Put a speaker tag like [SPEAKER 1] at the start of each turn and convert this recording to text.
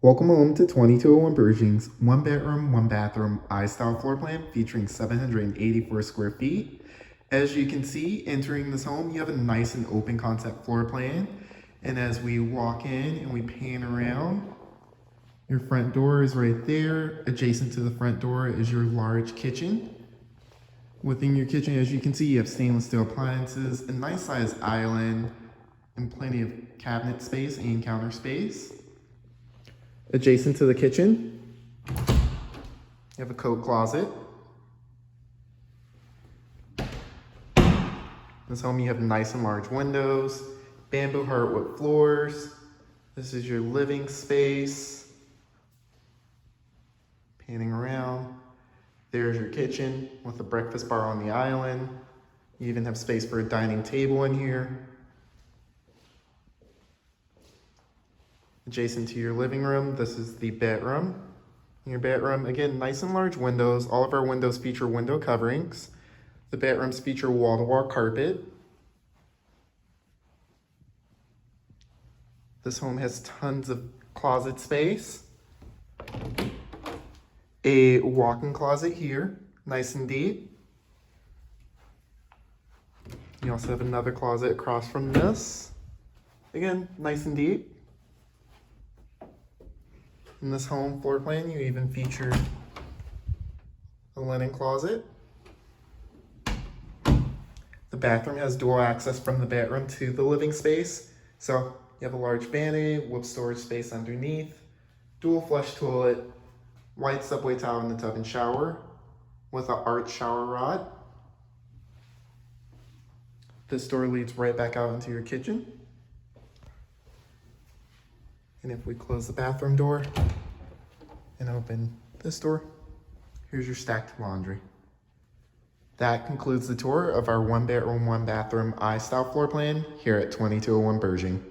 [SPEAKER 1] Welcome home to 2201 Pershing's one bedroom, one bathroom I-style floor plan featuring 784 square feet. As you can see, entering this home, you have a nice and open concept floor plan. And as we walk in and we pan around, your front door is right there. Adjacent to the front door is your large kitchen. Within your kitchen, as you can see, you have stainless steel appliances, a nice sized island, and plenty of cabinet space and counter space. Adjacent to the kitchen, you have a coat closet. In this home, you have nice and large windows, bamboo hardwood floors. This is your living space. Panning around, there's your kitchen with a breakfast bar on the island. You even have space for a dining table in here. Adjacent to your living room, this is the bedroom. In your bedroom, again, nice and large windows. All of our windows feature window coverings. The bedrooms feature wall-to-wall carpet. This home has tons of closet space. A walk-in closet here, nice and deep. You also have another closet across from this. Again, nice and deep. In this home floor plan, you even feature a linen closet. The bathroom has dual access from the bedroom to the living space. So you have a large vanity with storage space underneath, dual flush toilet, white subway tile in the tub and shower with an arch shower rod. This door leads right back out into your kitchen. And if we close the bathroom door and open this door, here's your stacked laundry. That concludes the tour of our one bedroom, one bathroom I-style floor plan here at 2201 Pershing.